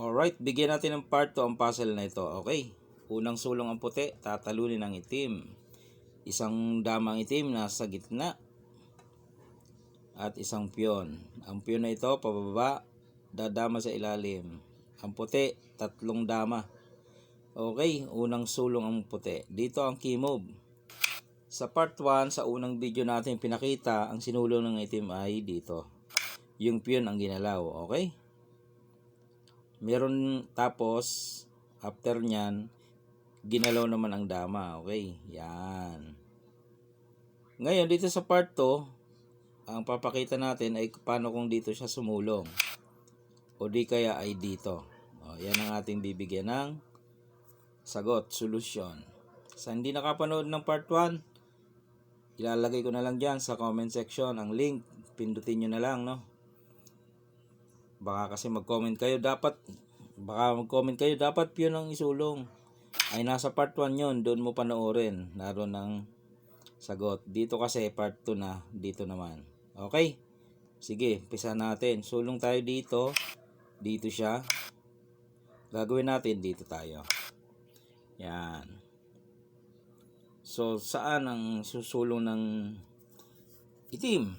Alright, bigyan natin ng part 2 ang puzzle na ito. Okay. Unang sulong ang puti, tatalunin ang itim. Isang damang itim nasa gitna. At isang piyon. Ang piyon na ito, pababa, dadama sa ilalim. Ang puti, tatlong dama. Okay, unang sulong ang puti. Dito ang key move. Sa part 1, sa unang video natin pinakita, ang sinulong ng itim ay dito. Yung piyon ang ginalaw. Okay? Meron tapos, after nyan, ginalaw naman ang dama. Okay? Yan. Ngayon, dito sa part 2, ang papakita natin ay paano kung dito siya sumulong. O di kaya ay dito. Yan ang ating bibigyan ng sagot, solusyon. Sa hindi nakapanood ng part 1, ilalagay ko na lang dyan sa comment section ang link. Pindutin nyo na lang, no? Baka kasi mag-comment kayo, dapat yun ang isulong. Ay nasa part 1 yun, doon mo panoorin. Naroon ang sagot. Dito kasi part 2 na, dito naman. Okay? Sige, umpisa natin. Sulong tayo dito. Dito siya. Gagawin natin, dito tayo. Yan. So, saan ang susulong ng itim?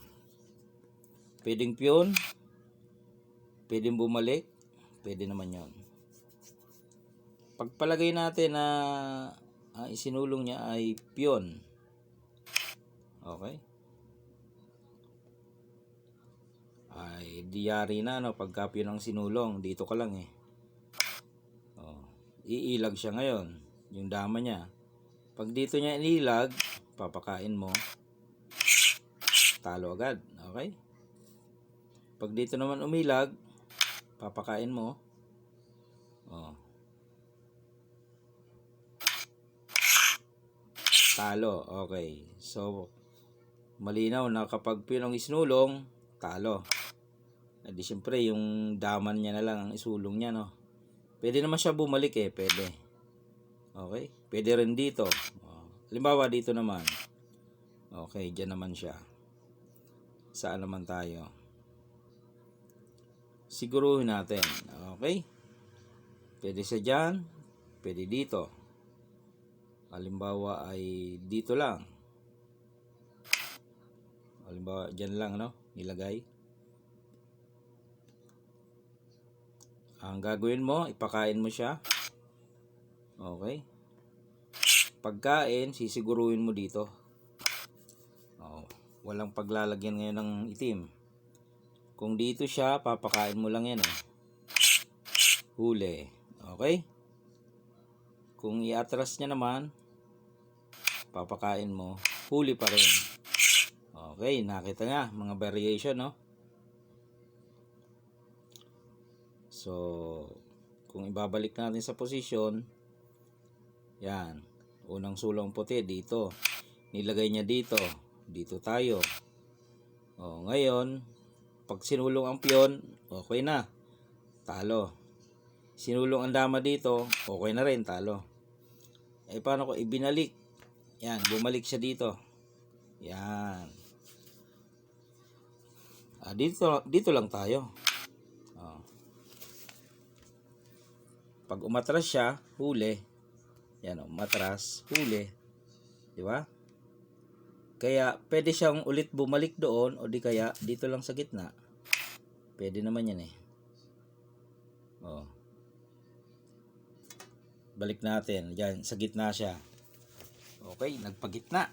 Pwedeng piyon. Pwedeng bumalik. Pwede naman yon. Pagpalagay natin na isinulong niya ay piyon. Okay? Ay diyari na, no? Pagka piyon ang sinulong, dito ka lang eh. Iilag siya ngayon. Yung dama niya. Pag dito niya inilag, papakain mo. Talo agad. Okay? Pag dito naman umilag, papakain mo. Talo. Okay. So, malinaw na kapag pinong isinulong, talo. E di syempre, yung daman niya na lang ang isulong niya, no? Pwede naman siya bumalik eh. Pwede. Okay? Pwede rin dito. Halimbawa, dito naman. Okay, dyan naman siya. Saan naman tayo? Siguruhin natin. Okay? Pwede siya dyan. Pwede dito. Halimbawa ay dito lang. Halimbawa dyan lang, no? Nilagay. Ang gagawin mo, ipakain mo siya. Okay? Pagkain, sisiguruhin mo dito. Walang paglalagyan ngayon ng itim. Kung dito siya, papakain mo lang yan eh. Huli. Okay? Kung iatras niya naman, papakain mo, huli pa rin. Okay, nakita nga, mga variation, no? So, kung ibabalik natin sa posisyon, yan, unang sulong puti dito. Nilagay niya dito. Dito tayo. Ngayon, pag sinulong ang piyon, okay na. Talo. Sinulong ang dama dito, okay na rin, talo. Eh, paano ko ibinalik? Yan, bumalik siya dito. Yan. Dito lang tayo. Pag umatras siya, huli. Yan, umatras, huli. Di ba? Kaya, pwede siyang ulit bumalik doon o di kaya dito lang sa gitna. Pwede naman yan eh. Balik natin. Yan, sa gitna siya. Okay, nagpagitna.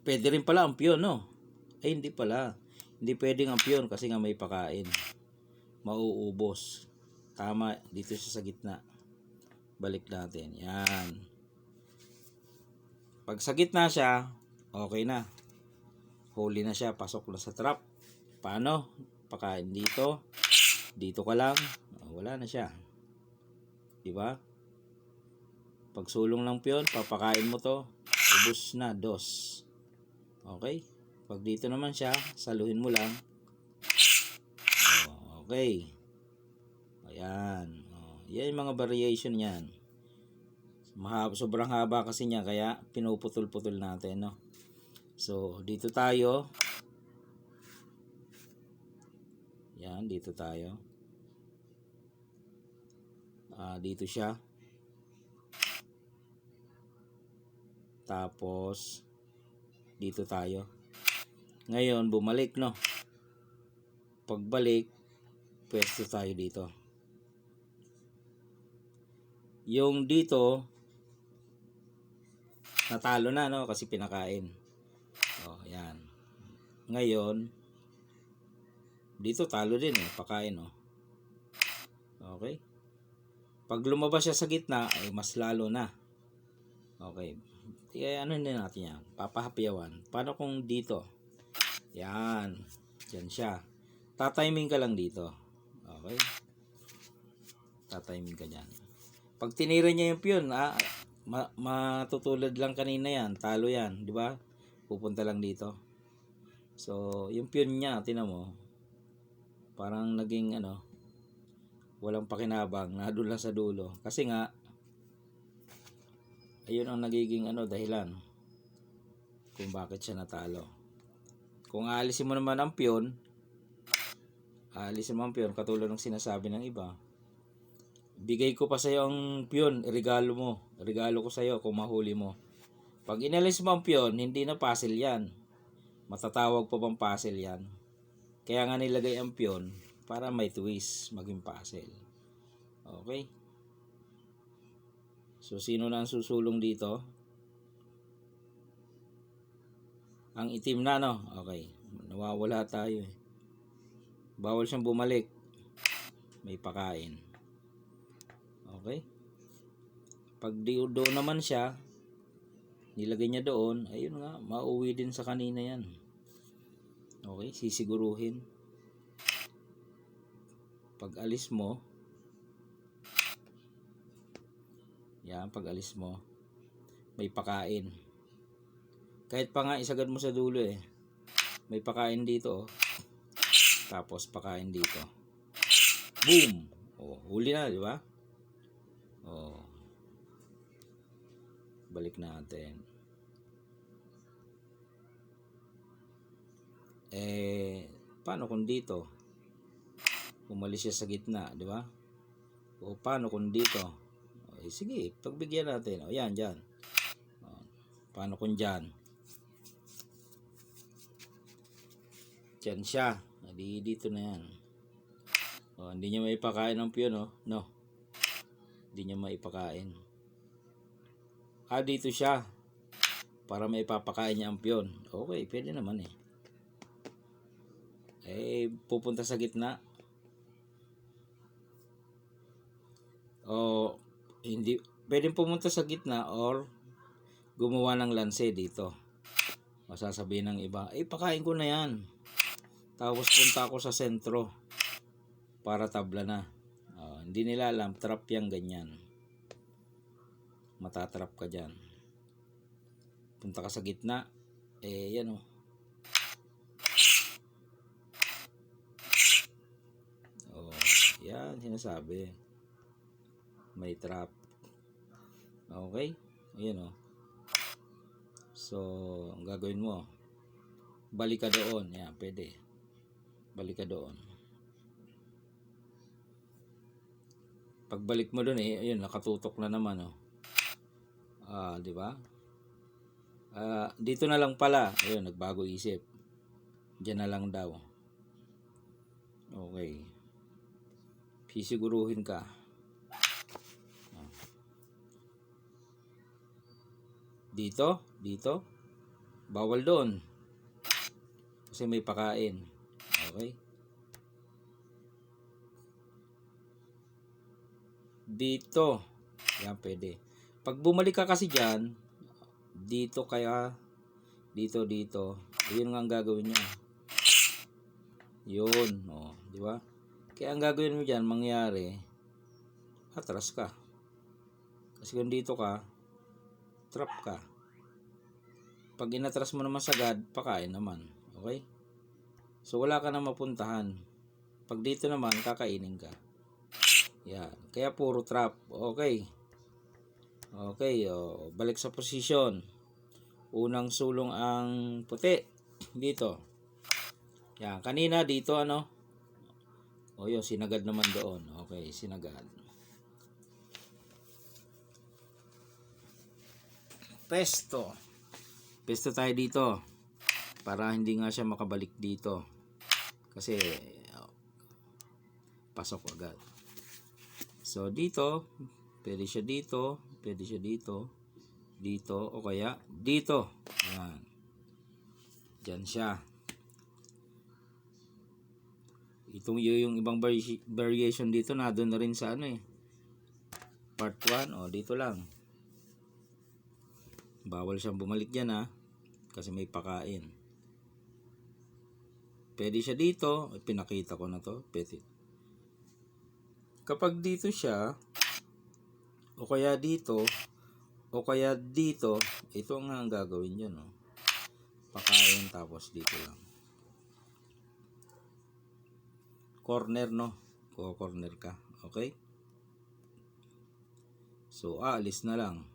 Pwede rin pala ang piyon, no? Ay, hindi pala. Hindi pwedeng ang piyon kasi nga may pakain. Mauubos. Tama, dito siya sa gitna. Balik natin. Yan. Pag sa gitna siya, okay na. Huli na siya, pasok na sa trap. Paano? Pakain dito. Dito ka lang. Wala na siya. Diba? Pag sulong ng piyon, papakain mo to. Ubus na, dos. Okay? Pag dito naman siya, saluhin mo lang. Okay. Ayan. Yan yung mga variation yan. Sobrang haba kasi niya, kaya pinuputol-putol natin, no? So, dito tayo. Yan, dito tayo. Dito siya. Tapos, dito tayo. Ngayon, bumalik, no? Pagbalik, pwesto tayo dito. Yung dito, natalo na, no? Kasi pinakain. Yan. Ngayon, dito talo din, pakain, no? Okay? Pag lumabas siya sa gitna, ay mas lalo na. Okay. Kaya ano din natin yan? Papahapyawan. Paano kung dito? Yan. Yan siya. Tatiming ka lang dito. Okay? Tatiming ka dyan. Pag tinira niya yung piyon, matutulad lang kanina yan. Talo yan. Di ba? Pupunta lang dito. So, yung piyon niya, tinan mo, parang naging walang pakinabang. Nadun lang sa dulo. Kasi nga, ayun ang nagiging dahilan kung bakit siya natalo. Kung aalisin mo naman ang piyon, katulad ng sinasabi ng iba, bigay ko pa sa'yo ang piyon, regalo mo. Regalo ko sa'yo kung mahuli mo. Pag inalis mo ang piyon, hindi na puzzle yan. Matatawag pa bang puzzle yan? Kaya nga nilagay ang piyon para may twist, maging puzzle. Okay? So, sino na ang susulong dito? Ang itim na, no? Okay. Nawawala tayo eh. Bawal siyang bumalik. May pakain. Okay? Pag doon naman siya, nilagay niya doon, ayun nga, mauwi din sa kanina yan. Okay? Sisiguruhin. Pag alis mo, yan, pag alis mo, may pakain. Kahit pa nga isagad mo sa dulo eh. May pakain dito, oh. Tapos pakain dito. Boom! Huli na, di ba? Balik natin. Paano kung dito? Umalis siya sa gitna, di ba? O paano kung dito? Sige, pagbigyan natin. Yan, dyan. Paano kung dyan? Dyan siya. Dito na yan. Hindi niya maipakain ang piyon, no? Hindi niya maipakain. Dito siya. Para maipapakain niya ang piyon. Okay, pwede naman eh. Pupunta sa gitna. Hindi. Pwedeng pumunta sa gitna or gumawa ng lanse dito. Masasabihin ng iba, pakain ko na yan. Tapos punta ako sa sentro para tabla na. Hindi nila alam, trap yang ganyan. Matatrap ka dyan. Punta ka sa gitna, yan o. Yan, sinasabi. May trap. Okay? Ayan o. So, ang gagawin mo, balik ka doon. Yan, pwede. Balik ka doon. Pagbalik mo doon ayun, nakatutok na naman di ba? Dito na lang pala. Ayun, nagbago isip. Diyan na lang daw. Okay. Sisiguruhin ka. Dito. Bawal doon. Kasi may pakain. Okay. Dito. Yan, pwede. Pag bumalik ka kasi dyan, dito kaya, dito. Ayun nga ang gagawin niya. Yun. Di ba? Kaya ang gagawin mo dyan, mangyari, atras ka. Kasi kung dito ka, trap ka. Pag inatras mo naman sagad, pakain naman. Okay? So, wala ka na mapuntahan. Pag dito naman, kakainin ka. Yan. Kaya puro trap. Okay. Balik sa posisyon. Unang sulong ang puti. Dito. Yan. Kanina dito yun, sinagad naman doon. Okay, sinagad. Pesto. Pesto tayo dito. Para hindi nga siya makabalik dito. Kasi pasok agad. So dito, pwede siya dito, pwede siya dito, dito, o kaya dito. Yan. Diyan siya. Yung ibang variation dito na doon na rin sa ano part 1 o dito lang. Bawal siyang bumalik diyan kasi may pakain. Pwede siya dito, pinakita ko na to, pwede. Kapag dito siya o kaya dito ito nga ang gagawin niyo, no. Pakain tapos dito lang. Corner, no? Corner ka. Okay? So, aalis na lang.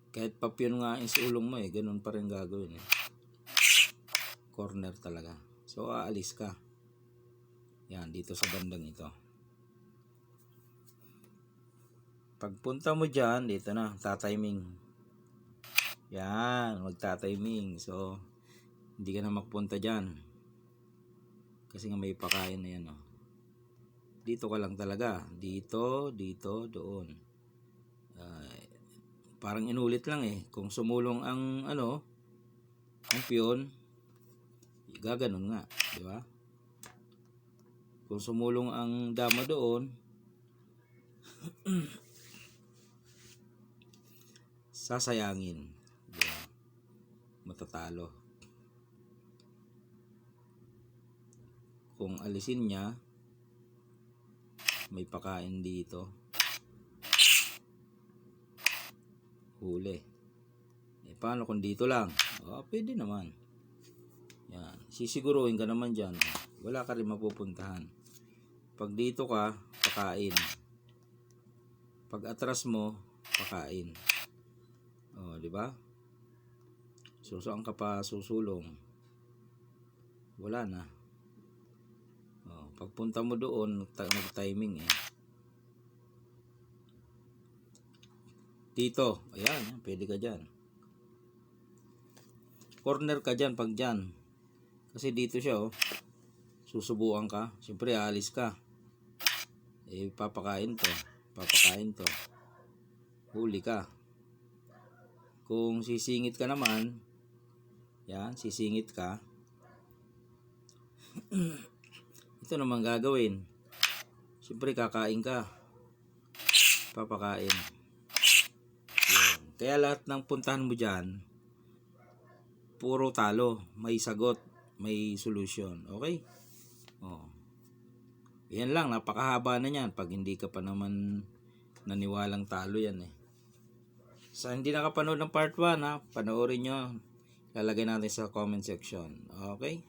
Kahit papyon nga yung ulong mo ganun pa rin gagawin Corner talaga. So, aalis ka. Yan, dito sa bandang ito. Pagpunta mo dyan, dito na, tatiming. Yan, magtatiming. So, hindi ka na magpunta dyan. Kasi nga may pakain na yan, Dito ka lang talaga. Dito, dito, doon. Parang inulit lang Kung sumulong ang ang piyon, gaganon nga, di ba? Kung sumulong ang dama doon, sasayangin, di ba? Matatalo. Kung alisin niya, may pakain dito. Huli. Paano kung dito lang? Pwede naman. Yan. Sisiguruhin ka naman dyan. Wala ka rin mapupuntahan. Pag dito ka, pakain. Pag atras mo, pakain. Di ba? So, saan ka pa susulong? Wala na. Pagpunta mo doon, nag-timing Dito, ayan, pwede ka dyan. Corner ka dyan pag dyan. Kasi dito siya, susubuan ka. Siyempre, aalis ka. Papakain to. Huli ka. Kung sisingit ka naman, yan, sisingit ka. Ito naman gagawin. Siyempre, kakain ka. Papakain. Yan. Kaya lahat ng puntahan mo dyan, puro talo. May sagot, may solution. Okay? Yan lang, napakahaba na yan. Pag hindi ka pa naman naniwalang talo yan Sa hindi nakapanood ng part 1 panoorin nyo. Lalagay natin sa comment section. Okay?